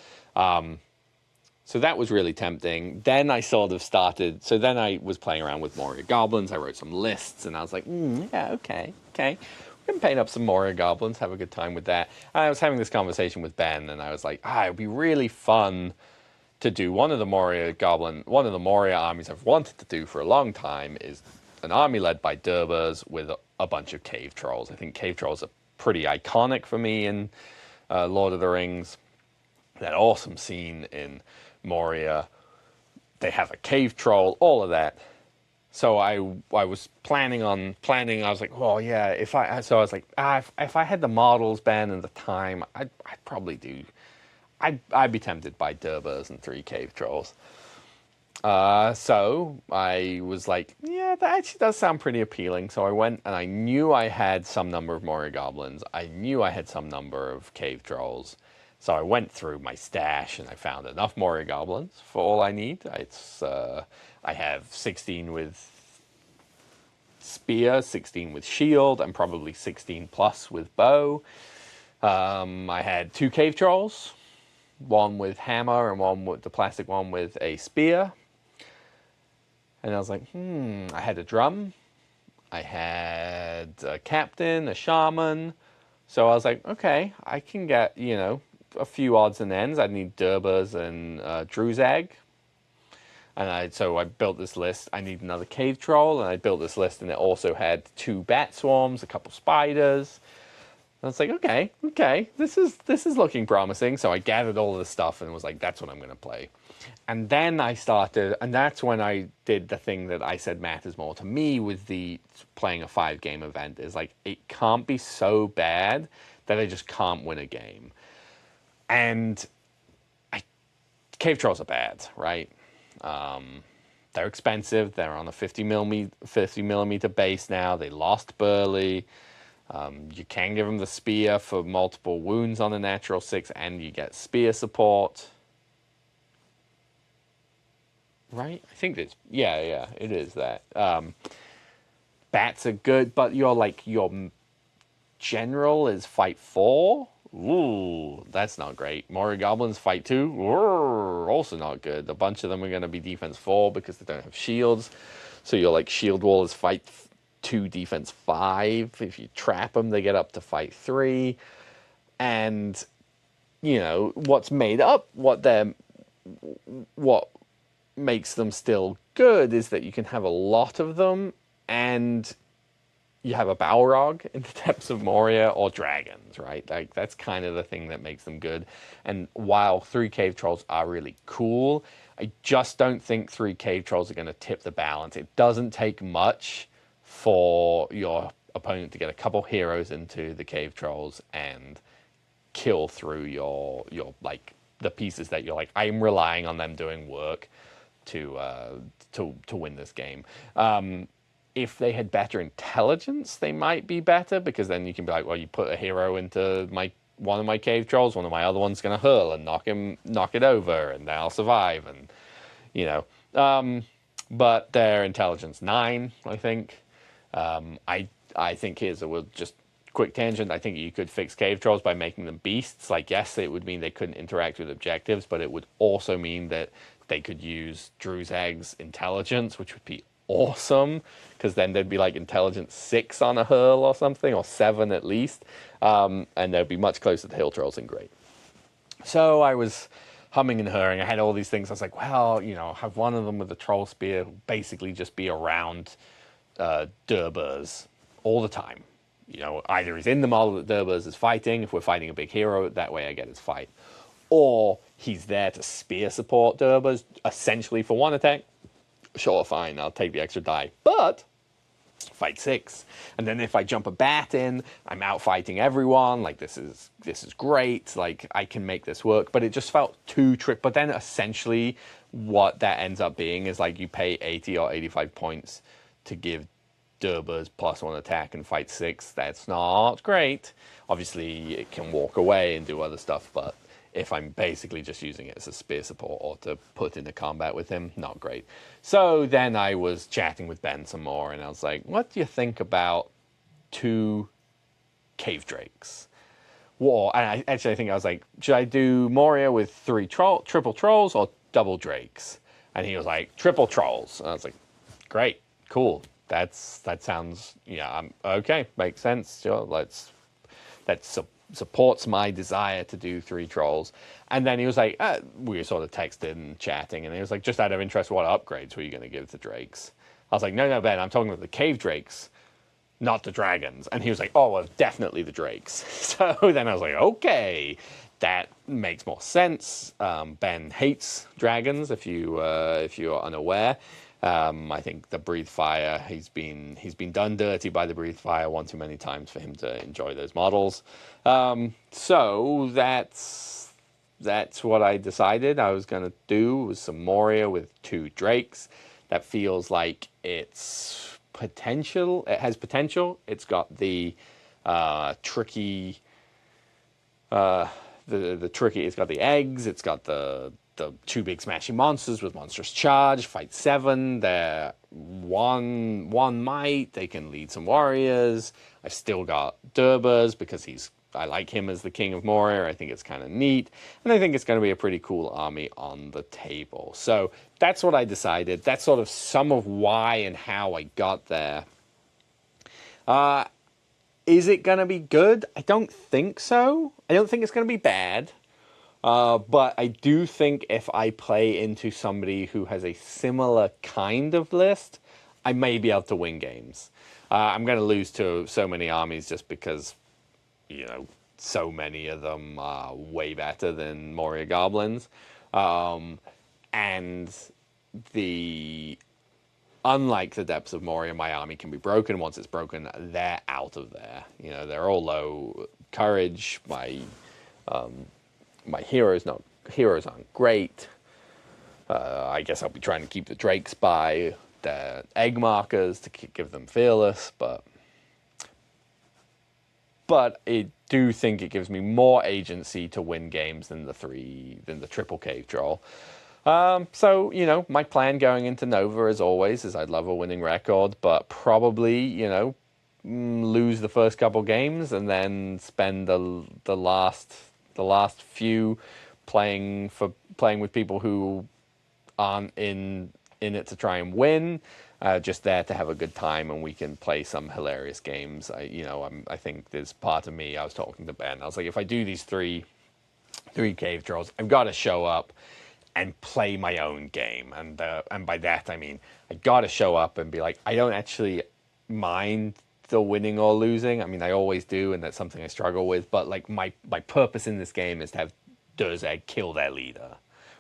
So that was really tempting. Then I sort of started... So then I was playing around with Moria Goblins. I wrote some lists, and I was yeah, okay. We can paint up some Moria Goblins, have a good time with that. And I was having this conversation with Ben, and I was it would be really fun to do one of the Moria armies I've wanted to do for a long time is an army led by Durbers with a bunch of cave trolls. I think cave trolls are pretty iconic for me in Lord of the Rings. That awesome scene in Moria, they have a cave troll, all of that. So I was planning. I was like, oh yeah, if I had the models, Ben, and the time, I'd probably do. I'd be tempted by Durbers and 3 cave trolls. So I was like, yeah, that actually does sound pretty appealing. So I went and I knew I had some number of Moria goblins. I knew I had some number of cave trolls. So I went through my stash and I found enough Moria goblins for all I need. I have 16 with spear, 16 with shield, and probably 16 plus with bow. I had 2 cave trolls, one with hammer and one with the plastic one with a spear. And I was like, I had a drum, I had a captain, a shaman. So I was like, okay, I can get, a few odds and ends. I'd need Durbers and Druzag. And so I built this list. I need another cave troll, and I built this list, and it also had 2 bat swarms, a couple spiders. And I was like, okay, this is looking promising. So I gathered all of this stuff and was like, that's what I'm going to play. And then I started, and that's when I did the thing that I said matters more to me with the playing a 5-game event, is like, it can't be so bad that I just can't win a game. And cave trolls are bad, right? They're expensive. They're on a 50 millimeter base now. They lost Burley. You can give them the spear for multiple wounds on a natural 6, and you get spear support. Right? I think it's... Yeah, it is that. Bats are good, but your general is fight 4. Ooh, that's not great. Moria goblins fight 2. Ooh, also not good. A bunch of them are going to be defense 4 because they don't have shields. So your shield wall is fight 2, defense 5. If you trap them, they get up to fight 3. And what's made up, what makes them still good is that you can have a lot of them, and you have a Balrog in the depths of Moria, or dragons, right? That's kind of the thing that makes them good. And while 3 cave trolls are really cool, I just don't think 3 cave trolls are going to tip the balance. It doesn't take much for your opponent to get a couple heroes into the cave trolls and kill through your the pieces that you're like, I'm relying on them doing work to win this game. If they had better intelligence, they might be better, because then you can be like, well, you put a hero into one of my cave trolls, one of my other one's going to hurl and knock it over, and they'll survive, and but their intelligence 9, I think. I think just quick tangent. I think you could fix cave trolls by making them beasts. Yes, it would mean they couldn't interact with objectives, but it would also mean that they could use Druzag's intelligence, which would be awesome, because then they'd be intelligence 6 on a hurl or something, or 7 at least, and they'd be much closer to hill trolls and great. So I was humming and hawing. I had all these things. I was like, well, have one of them with the troll spear basically just be around Durbers all the time. Either he's in the model that Durbers is fighting, if we're fighting a big hero, that way I get his fight. Or he's there to spear support Durbers, essentially for 1 attack. Sure, fine, I'll take the extra die. But fight 6. And then if I jump a bat in, I'm out fighting everyone. This is great. I can make this work. But it just felt too trick. But then essentially what that ends up being is you pay 80 or 85 points to give Durbers +1 attack and fight 6. That's not great. Obviously, it can walk away and do other stuff, but if I'm basically just using it as a spear support or to put into combat with him, not great. So then I was chatting with Ben some more, and I was like, what do you think about 2 cave drakes? And I think I was like, should I do Moria with 3 triple trolls or double drakes? And he was like, triple trolls. And I was like, great, cool. That sounds, okay, makes sense. Sure, that supports my desire to do 3 trolls. And then he was like, we were sort of texting and chatting, and he was like, just out of interest, what upgrades were you going to give to drakes? I was like, no, Ben, I'm talking about the cave drakes, not the dragons. And he was like, oh, well, definitely the drakes. So then I was like, okay, that makes more sense. Ben hates dragons, if you are unaware. I think the breathe fire, he's been done dirty by the breathe fire one too many times for him to enjoy those models. So that's what I decided I was gonna do, was some Moria with 2 Drakes. That feels like it's potential. It has potential. It's got the tricky. The tricky. It's got the eggs. It's got the 2 big smashing monsters with monstrous charge. Fight 7. They're one might. They can lead some warriors. I've still got Durbers because I like him as the king of Moria. I think it's kind of neat, and I think it's going to be a pretty cool army on the table. So that's what I decided. That's sort of some of why and how I got there. Is it going to be good? I don't think so. I don't think it's going to be bad. But I do think if I play into somebody who has a similar kind of list, I may be able to win games. I'm going to lose to so many armies just because, so many of them are way better than Moria Goblins. And unlike the depths of Moria, my army can be broken. Once it's broken, they're out of there. They're all low courage. My heroes aren't great. I guess I'll be trying to keep the Drakes by the egg markers to give them fearless, but I do think it gives me more agency to win games than the triple cave troll. So, my plan going into Nova, as always, is I'd love a winning record, but probably, lose the first couple games and then spend the last few playing with people who aren't in it to try and win, just there to have a good time, and we can play some hilarious games. I think there's part of me. I was talking to Ben. I was like, if I do these three cave trolls, I've got to show up and play my own game, and by that I mean I got to show up and be like, I don't actually mind the winning or losing. I mean, I always do, and that's something I struggle with. But like my purpose in this game is to have Durzeg kill their leader,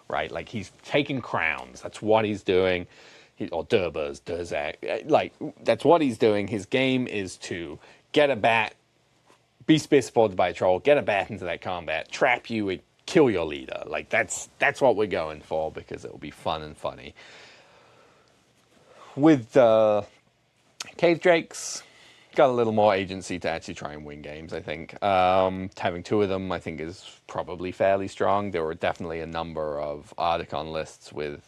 right? Like, he's taking crowns. That's what he's doing. Or Durbers, Durzeg. Like, that's what he's doing. His game is to get a bat, be spear supported by a troll, get a bat into that combat, trap you, and kill your leader. Like, that's what we're going for, because it'll be fun and funny. With Cave Drakes, got a little more agency to actually try and win games, I think. Having 2 of them, I think, is probably fairly strong. There were definitely a number of Articon lists with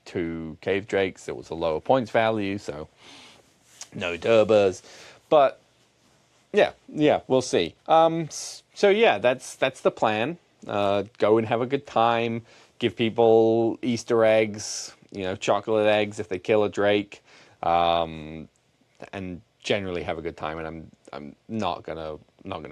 2 Cave Drakes. It was a lower points value, so no Durbers. But yeah, we'll see. So yeah, that's the plan. Go and have a good time. Give people Easter eggs, chocolate eggs if they kill a Drake, and generally have a good time. And I'm not gonna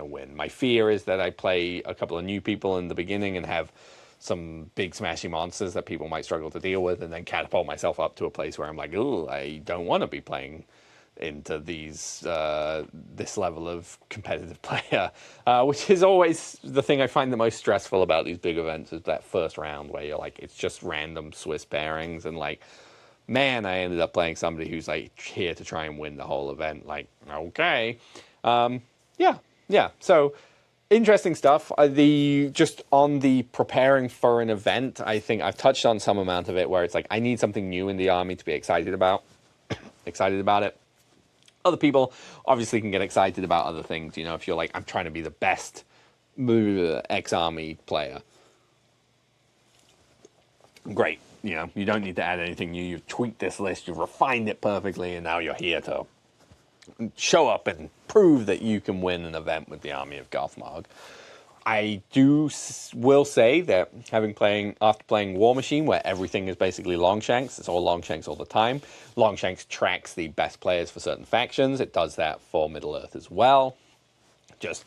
win. My fear is that I play a couple of new people in the beginning and have some big smashy monsters that people might struggle to deal with, and then catapult myself up to a place where I'm like, oh, I don't want to be playing into this level of competitive player, which is always the thing I find the most stressful about these big events, is that first round where you're like, it's just random Swiss pairings, and like, man, I ended up playing somebody who's like here to try and win the whole event. Like, okay, yeah. So interesting stuff. Just on the preparing for an event, I think I've touched on some amount of it where it's like I need something new in the army to be excited about it. Other people obviously can get excited about other things. If you're like, I'm trying to be the best X-Army player. Great. You don't need to add anything new. You've tweaked this list, you've refined it perfectly, and now you're here to show up and prove that you can win an event with the army of Gothmog. I will say that after playing War Machine, where everything is basically Longshanks, it's all Longshanks all the time. Longshanks tracks the best players for certain factions. It does that for Middle-earth as well. Just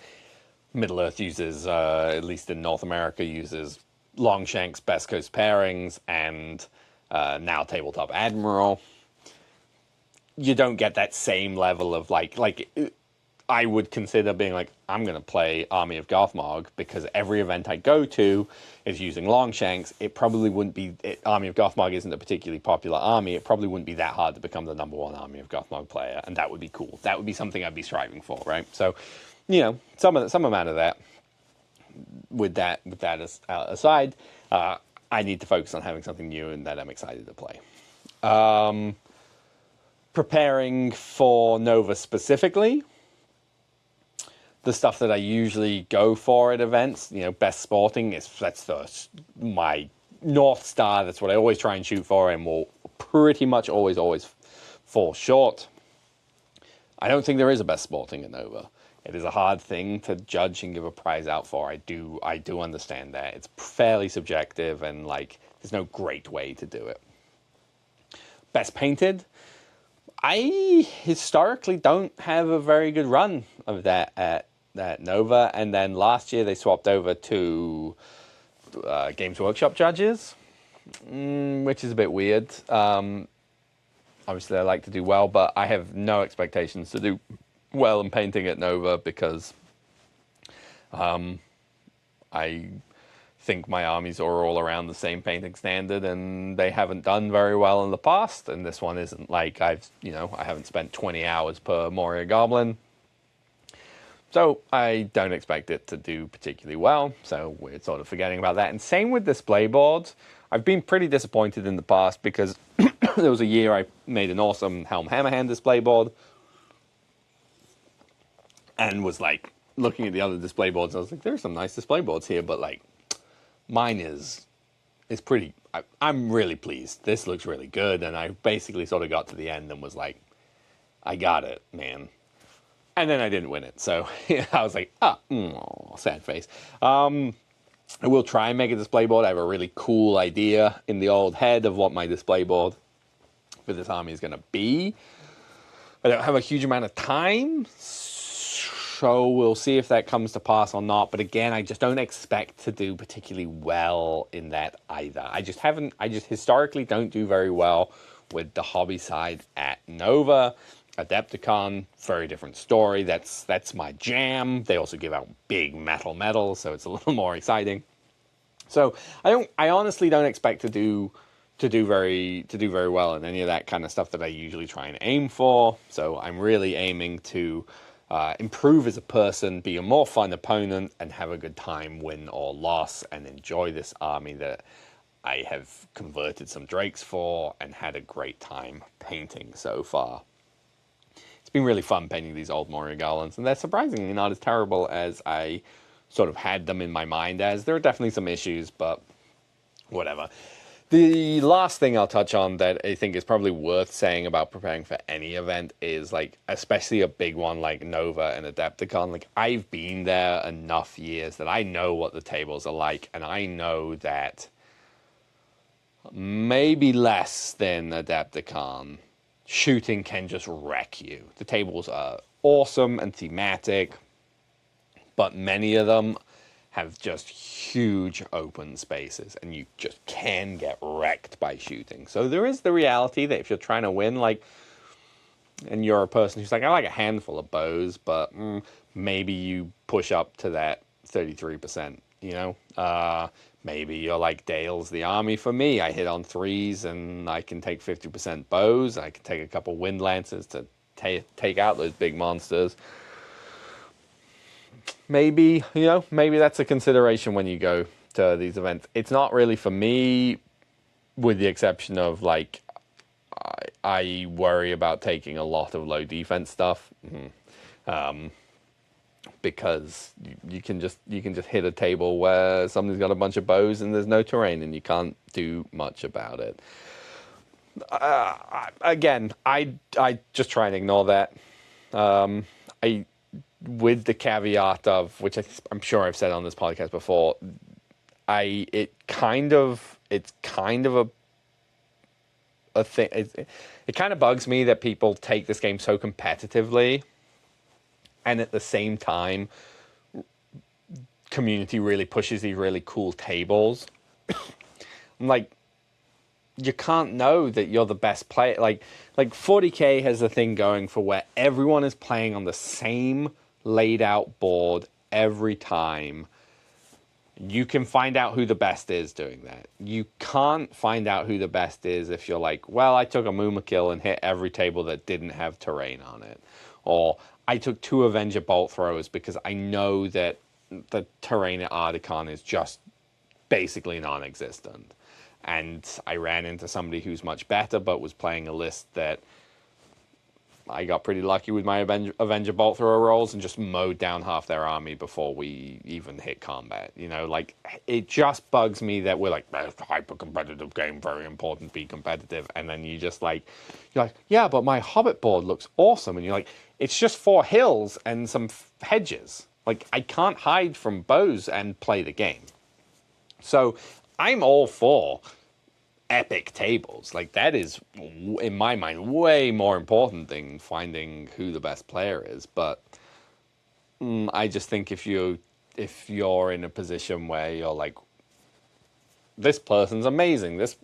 Middle-earth uses, at least in North America, uses Longshanks, Best Coast pairings, and now Tabletop Admiral. You don't get that same level of like I would consider being like, I'm going to play Army of Gothmog because every event I go to is using Longshanks. It probably wouldn't be, Army of Gothmog isn't a particularly popular army. It probably wouldn't be that hard to become the #1 Army of Gothmog player, and that would be cool. That would be something I'd be striving for, right? So, some amount of that. With that aside, I need to focus on having something new and that I'm excited to play. Preparing for Nova specifically. The stuff that I usually go for at events, best sporting, that's my North Star. That's what I always try and shoot for and will pretty much always fall short. I don't think there is a best sporting at Nova. It is a hard thing to judge and give a prize out for. I do understand that. It's fairly subjective and there's no great way to do it. Best painted. I historically don't have a very good run of that at Nova, and then last year they swapped over to Games Workshop judges, which is a bit weird. Obviously I like to do well, but I have no expectations to do well in painting at Nova because I think my armies are all around the same painting standard and they haven't done very well in the past, and this one isn't like I haven't spent 20 hours per Moria Goblin. So I don't expect it to do particularly well, so we're sort of forgetting about that. And same with display boards. I've been pretty disappointed in the past because there was a year I made an awesome Helm Hammerhand display board and was looking at the other display boards, and I was like, there's some nice display boards here, but mine is pretty, I'm really pleased. This looks really good, and I basically sort of got to the end and was like, I got it, man. And then I didn't win it, so I was like, sad face. I will try and make a display board. I have a really cool idea in the old head of what my display board for this army is going to be. I don't have a huge amount of time, so we'll see if that comes to pass or not. But again, I just don't expect to do particularly well in that either. I just historically don't do very well with the hobby side at Nova. Adepticon, very different story. That's my jam. They also give out big metal medals, so it's a little more exciting. So I honestly don't expect to do very well in any of that kind of stuff that I usually try and aim for. So I'm really aiming to improve as a person, be a more fun opponent, and have a good time, win or loss, and enjoy this army that I have converted some Drakes for and had a great time painting so far. It's been really fun painting these old Moria Garlands, and they're surprisingly not as terrible as I sort of had them in my mind as. There are definitely some issues, but whatever. The last thing I'll touch on that I think is probably worth saying about preparing for any event is, especially a big one like Nova and Adepticon, I've been there enough years that I know what the tables are like, and I know that maybe less than Adepticon, shooting can just wreck you. The tables are awesome and thematic, but many of them have just huge open spaces, and you just can get wrecked by shooting. So there is the reality that if you're trying to win, and you're a person who's I like a handful of bows, but maybe you push up to that 33%, maybe you're like Dale's the army for me. I hit on 3s and I can take 50% bows. I can take a couple wind lances to take out those big monsters. Maybe that's a consideration when you go to these events. It's not really for me, with the exception of I worry about taking a lot of low defense stuff. Because you can just hit a table where somebody's got a bunch of bows and there's no terrain and you can't do much about it. Again, I just try and ignore that. With the caveat of, which I'm sure I've said on this podcast before, it's kind of a thing. It kind of bugs me that people take this game so competitively, and at the same time, community really pushes these really cool tables. I'm you can't know that you're the best player. 40K has a thing going for where everyone is playing on the same laid out board every time. You can find out who the best is doing that. You can't find out who the best is if you're like, well, I took a Moomakill and hit every table that didn't have terrain on it. Or I took 2 Avenger Bolt Throwers because I know that the terrain at Articon is just basically non-existent. And I ran into somebody who's much better but was playing a list that I got pretty lucky with my Avenger Bolt Thrower rolls and just mowed down half their army before we even hit combat. You know, like, it just bugs me that we're like, it's a hyper-competitive game, very important, be competitive. And then you're like, yeah, but my Hobbit board looks awesome. And you're like, it's just 4 hills and some hedges. Like, I can't hide from bows and play the game. So I'm all for epic tables. Like, that is, in my mind, way more important than finding who the best player is. But I just think if you're in a position where you're like, this person's amazing, this,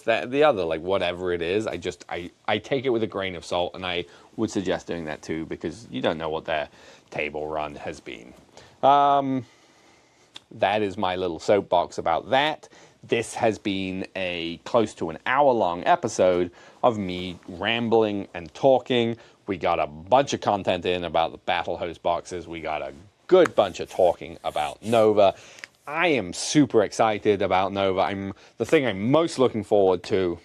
that, the other, like, whatever it is, I take it with a grain of salt, and I would suggest doing that too, because you don't know what their table run has been. That is my little soapbox about that. This has been a close to an hour-long episode of me rambling and talking. We got a bunch of content in about the battlehost boxes. We got a good bunch of talking about Nova. I am super excited about Nova. The thing I'm most looking forward to,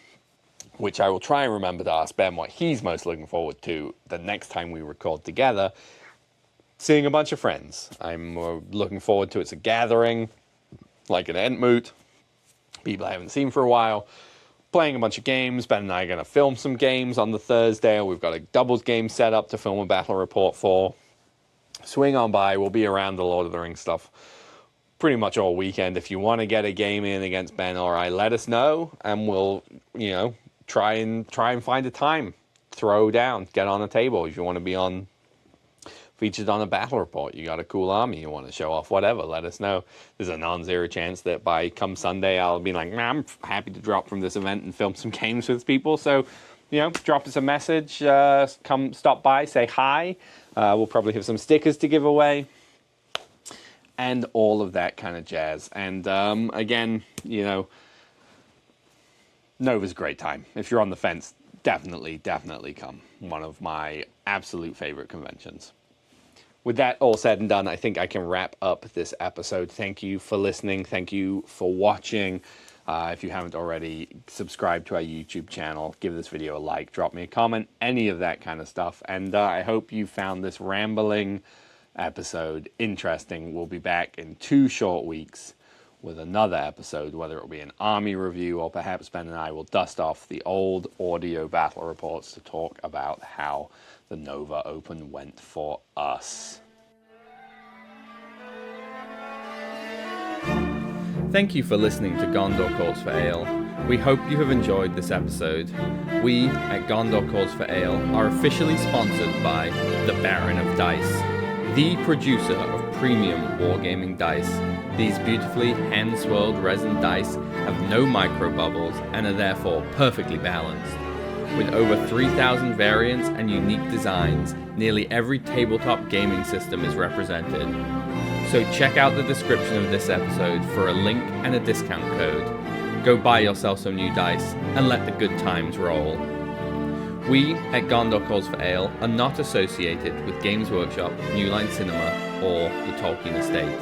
which I will try and remember to ask Ben what he's most looking forward to the next time we record together, seeing a bunch of friends. I'm looking forward to it's a gathering, like an Entmoot. People I haven't seen for a while, playing a bunch of games. Ben and I are going to film some games on the Thursday. We've got a doubles game set up to film a battle report for. Swing on by. We'll be around the Lord of the Rings stuff pretty much all weekend. If you want to get a game in against Ben or I, let us know, and we'll, try and find a time. Throw down, get on a table. If you want to be featured on a battle report, you got a cool army you want to show off, whatever, let us know. There's a non-zero chance that by come Sunday I'll be like, I'm happy to drop from this event and film some games with people. So, drop us a message, come stop by, say hi. We'll probably have some stickers to give away and all of that kind of jazz. And again, Nova's a great time. If you're on the fence, definitely come. One of my absolute favorite conventions. With that all said and done, I think I can wrap up this episode. Thank you for listening. Thank you for watching. If you haven't already, subscribe to our YouTube channel. Give this video a like. Drop me a comment. Any of that kind of stuff. And I hope you found this rambling episode interesting. We'll be back in 2 short weeks with another episode, whether it will be an army review or perhaps Ben and I will dust off the old audio battle reports to talk about how the Nova Open went for us. Thank you for listening to Gondor Calls for Ale. We hope you have enjoyed this episode. We at Gondor Calls for Ale are officially sponsored by the Baron of Dice, the producer of premium wargaming dice. These beautifully hand-swirled resin dice have no micro bubbles and are therefore perfectly balanced. With over 3,000 variants and unique designs, nearly every tabletop gaming system is represented. So check out the description of this episode for a link and a discount code. Go buy yourself some new dice and let the good times roll. We at Gondor Calls for Ale are not associated with Games Workshop, New Line Cinema, or the Tolkien Estate.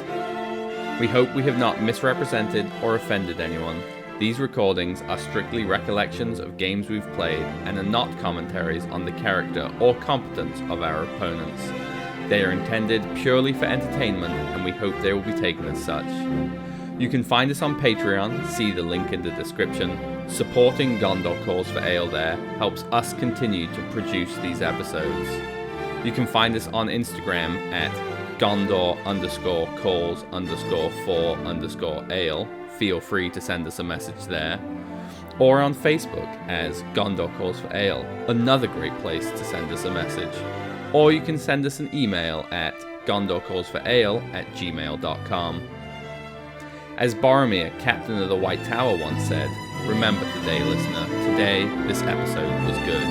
We hope we have not misrepresented or offended anyone. These recordings are strictly recollections of games we've played and are not commentaries on the character or competence of our opponents. They are intended purely for entertainment and we hope they will be taken as such. You can find us on Patreon, see the link in the description. Supporting Gondor Calls for Ale there helps us continue to produce these episodes. You can find us on Instagram at Gondor_calls_for_ale. Feel free to send us a message there. Or on Facebook as Gondor Calls for Ale, another great place to send us a message. Or you can send us an email at gondorcallsforale@gmail.com. As Boromir, Captain of the White Tower, once said, remember today, listener, today this episode was good.